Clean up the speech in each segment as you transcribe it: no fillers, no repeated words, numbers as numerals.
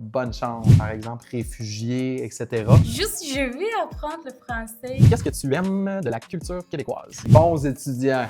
Bonne chance, par exemple, réfugié, etc. Juste, je vais apprendre le français. Qu'est-ce que tu aimes de la culture québécoise? Bons étudiants!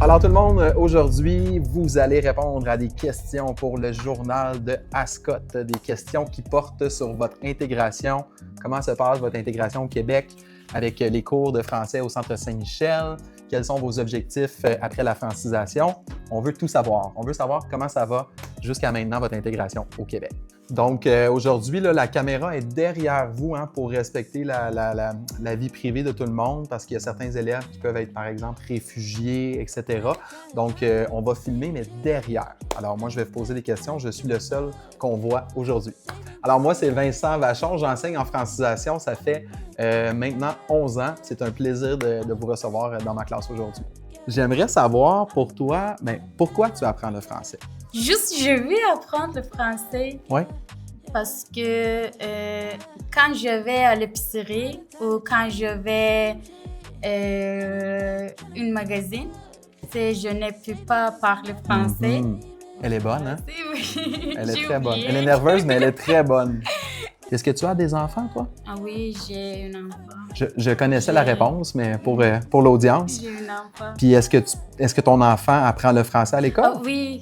Alors tout le monde, aujourd'hui, vous allez répondre à des questions pour le journal de Ascot, des questions qui portent sur votre intégration. Comment se passe votre intégration au Québec avec les cours de français au Centre Saint-Michel? Quels sont vos objectifs après la francisation? On veut tout savoir. On veut savoir comment ça va jusqu'à maintenant, votre intégration au Québec. Donc, aujourd'hui, la caméra est derrière vous pour respecter la vie privée de tout le monde parce qu'il y a certains élèves qui peuvent être, par exemple, réfugiés, etc. Donc, on va filmer, mais derrière. Alors, moi, je vais vous poser des questions. Je suis le seul qu'on voit aujourd'hui. Alors, moi, c'est Vincent Vachon. J'enseigne en francisation. Ça fait maintenant 11 ans. C'est un plaisir de vous recevoir dans ma classe aujourd'hui. J'aimerais savoir pour toi, pourquoi tu apprends le français? Juste, je vais apprendre le français. Oui. Parce que quand je vais à l'épicerie ou quand je vais une magazine, je ne peux pas parler français. Elle est bonne, hein? Oui, Elle est très bonne. Elle est nerveuse, mais elle est très bonne. Est-ce que tu as des enfants, toi? Ah oui, j'ai un enfant. Je connaissais la réponse, mais pour l'audience. J'ai un enfant. Puis est-ce que ton enfant apprend le français à l'école? Ah oui,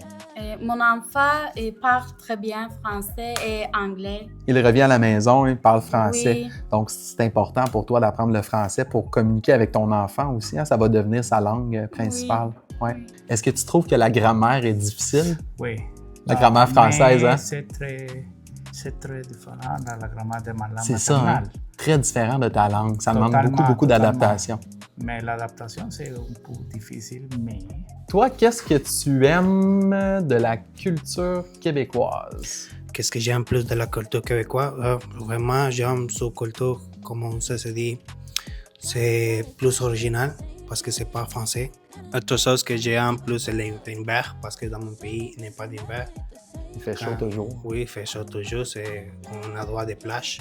mon enfant il parle très bien français et anglais. Il revient à la maison, il parle français. Oui. Donc, c'est important pour toi d'apprendre le français pour communiquer avec ton enfant aussi. Ça va devenir sa langue principale. Oui. Ouais. Est-ce que tu trouves que la grammaire est difficile? Oui. La grammaire française, hein? C'est très différent de la grammaire de ma langue C'est ça, maternelle. Très différent de ta langue. Ça demande Totalement, beaucoup d'adaptation. Mais l'adaptation, c'est un peu difficile, mais... Toi, qu'est-ce que tu aimes de la culture québécoise? Qu'est-ce que j'aime plus de la culture québécoise? Vraiment, j'aime cette culture, comme ça se dit, c'est plus original parce que c'est pas français. Autre chose que j'aime plus, c'est l'hiver parce que dans mon pays, il n'y a pas d'hiver. Il fait chaud toujours. Oui, il fait chaud toujours, on a droit des plages.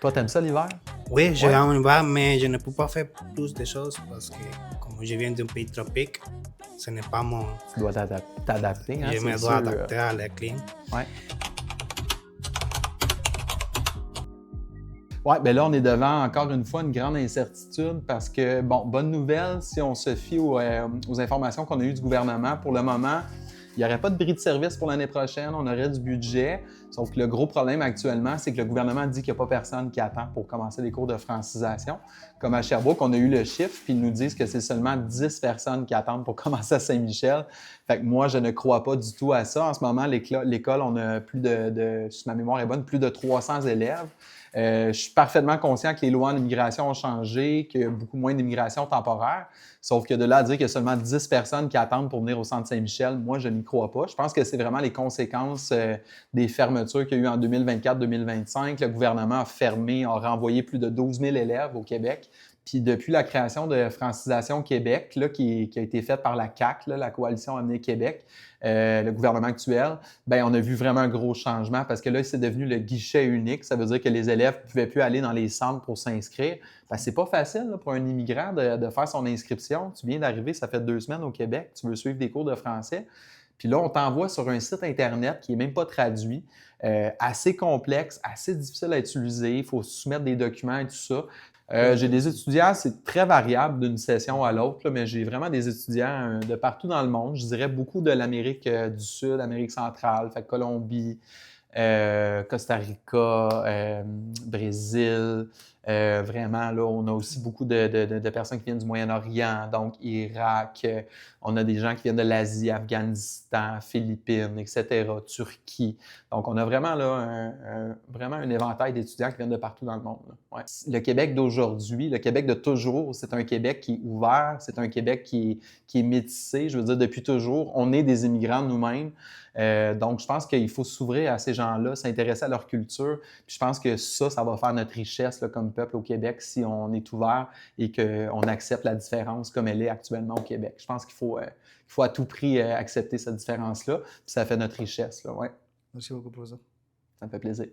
Toi, t'aimes ça l'hiver? Oui, j'aime l'hiver, mais je ne peux pas faire plus de choses parce que comme je viens d'un pays tropique, ce n'est pas mon... Tu dois t'adapter. Je me dois adapter à la clim. Ouais. Oui, bien là, on est devant, encore une fois, une grande incertitude parce que, bon, bonne nouvelle, si on se fie aux informations qu'on a eues du gouvernement, pour le moment, il n'y aurait pas de bris de service pour l'année prochaine, on aurait du budget. Sauf que le gros problème actuellement, c'est que le gouvernement dit qu'il n'y a pas personne qui attend pour commencer les cours de francisation. Comme à Sherbrooke, on a eu le chiffre, puis ils nous disent que c'est seulement 10 personnes qui attendent pour commencer à Saint-Michel. Fait que moi, je ne crois pas du tout à ça. En ce moment, l'école, on a plus si ma mémoire est bonne, plus de 300 élèves. Je suis parfaitement conscient que les lois en immigration ont changé, qu'il y a beaucoup moins d'immigration temporaire. Sauf que de là à dire qu'il y a seulement 10 personnes qui attendent pour venir au Centre Saint-Michel, moi, je n'y crois pas. Je pense que c'est vraiment les conséquences des fermetures qu'il y a eu en 2024-2025. Le gouvernement a fermé, a renvoyé plus de 12 000 élèves au Québec. Puis depuis la création de Francisation Québec, là, qui a été faite par la CAQ, la Coalition Avenir Québec, le gouvernement actuel, bien, on a vu vraiment un gros changement parce que là, c'est devenu le guichet unique. Ça veut dire que les élèves ne pouvaient plus aller dans les centres pour s'inscrire. C'est pas facile là, pour un immigrant de faire son inscription. Tu viens d'arriver, ça fait 2 semaines au Québec, tu veux suivre des cours de français. Puis là, on t'envoie sur un site Internet qui n'est même pas traduit, assez complexe, assez difficile à utiliser. Il faut soumettre des documents et tout ça. J'ai des étudiants, c'est très variable d'une session à l'autre, mais j'ai vraiment des étudiants de partout dans le monde. Je dirais beaucoup de l'Amérique du Sud, Amérique centrale, fait Colombie, Costa Rica, Brésil. Vraiment, là, on a aussi beaucoup de personnes qui viennent du Moyen-Orient, donc Irak. On a des gens qui viennent de l'Asie, Afghanistan, Philippines, etc., Turquie. Donc, on a vraiment là vraiment un éventail d'étudiants qui viennent de partout dans le monde. Ouais. Le Québec d'aujourd'hui, le Québec de toujours, c'est un Québec qui est ouvert, c'est un Québec qui est métissé. Je veux dire, depuis toujours, on est des immigrants nous-mêmes. Donc, je pense qu'il faut s'ouvrir à ces gens-là, s'intéresser à leur culture. Puis je pense que ça va faire notre richesse là, comme peuple au Québec si on est ouvert et qu'on accepte la différence comme elle est actuellement au Québec. Je pense qu'il faut à tout prix accepter cette différence-là. Puis ça fait notre richesse. Là, ouais. Merci beaucoup pour ça. Ça me fait plaisir.